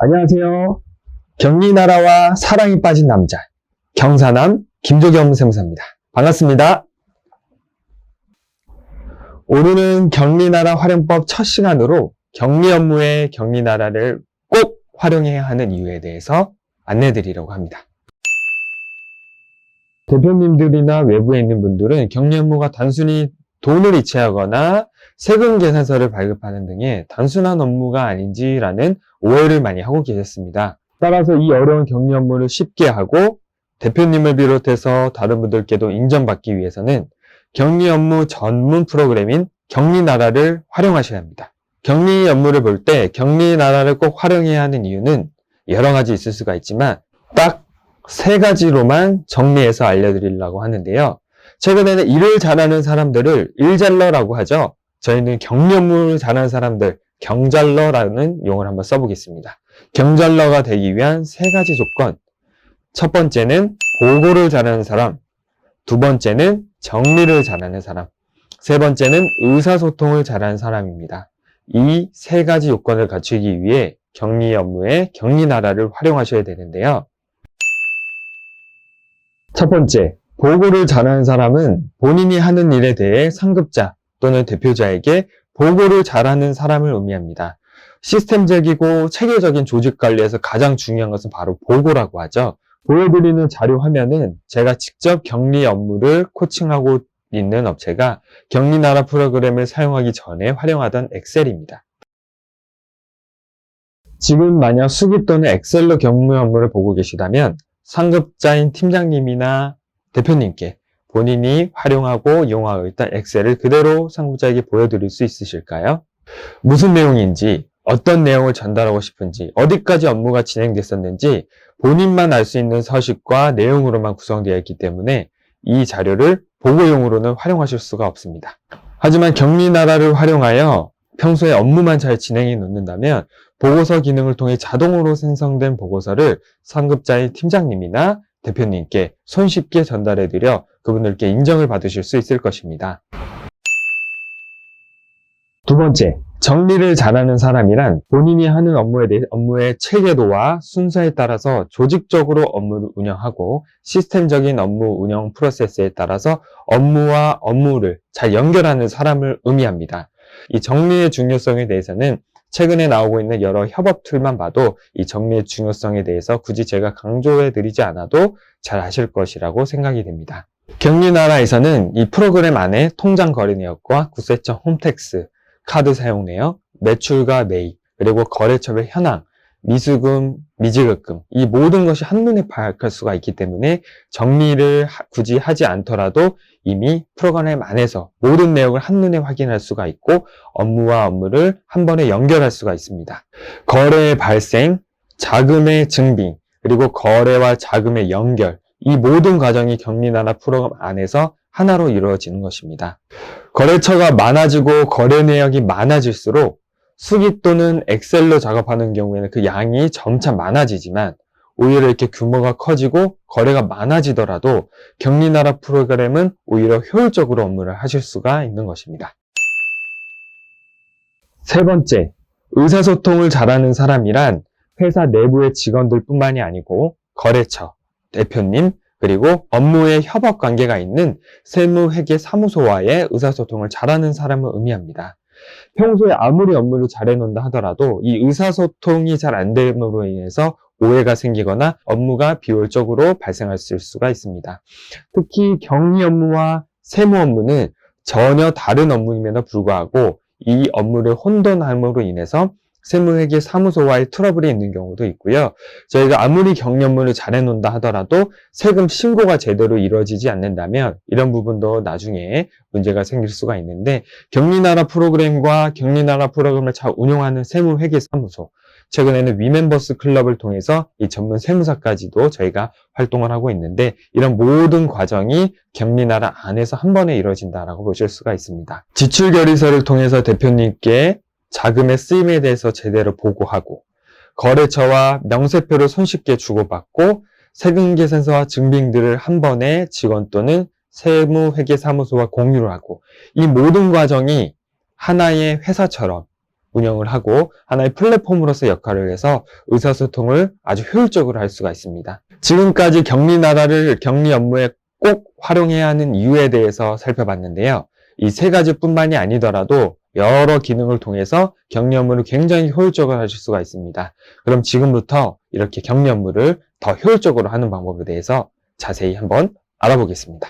안녕하세요. 경리나라와 사랑이 빠진 남자, 경사남 김조겸 세무사입니다. 반갑습니다. 오늘은 경리나라 활용법 첫 시간으로 격리 업무에 경리나라를 꼭 활용해야 하는 이유에 대해서 안내드리려고 합니다. 대표님들이나 외부에 있는 분들은 격리 업무가 단순히 돈을 이체하거나 세금 계산서를 발급하는 등의 단순한 업무가 아닌지라는 오해를 많이 하고 계셨습니다. 따라서 이 어려운 격리 업무를 쉽게 하고 대표님을 비롯해서 다른 분들께도 인정받기 위해서는 격리 업무 전문 프로그램인 격리나라를 활용하셔야 합니다. 격리 업무를 볼 때 격리나라를 꼭 활용해야 하는 이유는 여러 가지 있을 수가 있지만 딱 3가지로만 정리해서 알려드리려고 하는데요. 최근에는 일을 잘하는 사람들을 일잘러라고 하죠. 저희는 격리 업무를 잘하는 사람들, 경잘러라는 용어를 한번 써보겠습니다. 경잘러가 되기 위한 3가지 조건. 첫 번째는 보고를 잘하는 사람, 두 번째는 정리를 잘하는 사람, 세 번째는 의사소통을 잘하는 사람입니다. 이 3가지 요건을 갖추기 위해 격리 업무에 격리나라를 활용하셔야 되는데요. 첫 번째, 보고를 잘하는 사람은 본인이 하는 일에 대해 상급자 또는 대표자에게 보고를 잘하는 사람을 의미합니다. 시스템적이고 체계적인 조직 관리에서 가장 중요한 것은 바로 보고라고 하죠. 보여드리는 자료 화면은 제가 직접 격리 업무를 코칭하고 있는 업체가 격리나라 프로그램을 사용하기 전에 활용하던 엑셀입니다. 지금 만약 수기 또는 엑셀로 격리 업무를 보고 계시다면 상급자인 팀장님이나 대표님께 본인이 활용하고 이용하고 있던 엑셀을 그대로 상급자에게 보여드릴 수 있으실까요? 무슨 내용인지, 어떤 내용을 전달하고 싶은지, 어디까지 업무가 진행됐었는지 본인만 알 수 있는 서식과 내용으로만 구성되어 있기 때문에 이 자료를 보고용으로는 활용하실 수가 없습니다. 하지만 격리나라를 활용하여 평소에 업무만 잘 진행해 놓는다면 보고서 기능을 통해 자동으로 생성된 보고서를 상급자인 팀장님이나 대표님께 손쉽게 전달해드려 그분들께 인정을 받으실 수 있을 것입니다. 두 번째, 정리를 잘하는 사람이란 본인이 하는 업무의 체계도와 순서에 따라서 조직적으로 업무를 운영하고 시스템적인 업무 운영 프로세스에 따라서 업무와 업무를 잘 연결하는 사람을 의미합니다. 이 정리의 중요성에 대해서는 최근에 나오고 있는 여러 협업 툴만 봐도 이 정리의 중요성에 대해서 굳이 제가 강조해 드리지 않아도 잘 아실 것이라고 생각이 됩니다. 격리나라에서는 이 프로그램 안에 통장 거래 내역과 구세청 홈택스, 카드 사용 내역, 매출과 매입, 그리고 거래처별 현황, 미수금, 미지급금 이 모든 것이 한눈에 파악할 수가 있기 때문에 정리를 굳이 하지 않더라도 이미 프로그램 안에서 모든 내역을 한눈에 확인할 수가 있고 업무와 업무를 한 번에 연결할 수가 있습니다. 거래의 발생, 자금의 증빙, 그리고 거래와 자금의 연결 이 모든 과정이 격리나라 프로그램 안에서 하나로 이루어지는 것입니다. 거래처가 많아지고 거래 내역이 많아질수록 수기 또는 엑셀로 작업하는 경우에는 그 양이 점차 많아지지만 오히려 이렇게 규모가 커지고 거래가 많아지더라도 격리나라 프로그램은 오히려 효율적으로 업무를 하실 수가 있는 것입니다. 세 번째, 의사소통을 잘하는 사람이란 회사 내부의 직원들 뿐만이 아니고 거래처, 대표님, 그리고 업무에 협업 관계가 있는 세무회계사무소와의 의사소통을 잘하는 사람을 의미합니다. 평소에 아무리 업무를 잘해놓는다 하더라도 이 의사소통이 잘 안 됨으로 인해서 오해가 생기거나 업무가 비효율적으로 발생할 수가 있습니다. 특히 격리 업무와 세무 업무는 전혀 다른 업무임에도 불구하고 이 업무를 혼돈함으로 인해서 세무회계사무소와의 트러블이 있는 경우도 있고요. 저희가 아무리 격리 업무를 잘해놓는다 하더라도 세금 신고가 제대로 이루어지지 않는다면 이런 부분도 나중에 문제가 생길 수가 있는데 격리나라 프로그램과 격리나라 프로그램을 잘 운용하는 세무회계사무소 최근에는 위멤버스 클럽을 통해서 이 전문 세무사까지도 저희가 활동을 하고 있는데 이런 모든 과정이 격리나라 안에서 한 번에 이루어진다라고 보실 수가 있습니다. 지출결의서를 통해서 대표님께 자금의 쓰임에 대해서 제대로 보고하고 거래처와 명세표를 손쉽게 주고받고 세금계산서와 증빙들을 한 번에 직원 또는 세무회계사무소와 공유를 하고 이 모든 과정이 하나의 회사처럼 운영을 하고 하나의 플랫폼으로서 역할을 해서 의사소통을 아주 효율적으로 할 수가 있습니다. 지금까지 격리 나라를 격리 업무에 꼭 활용해야 하는 이유에 대해서 살펴봤는데요. 이 세 가지뿐만이 아니더라도 여러 기능을 통해서 격리 업무를 굉장히 효율적으로 하실 수가 있습니다. 그럼 지금부터 이렇게 격리 업무를 더 효율적으로 하는 방법에 대해서 자세히 한번 알아보겠습니다.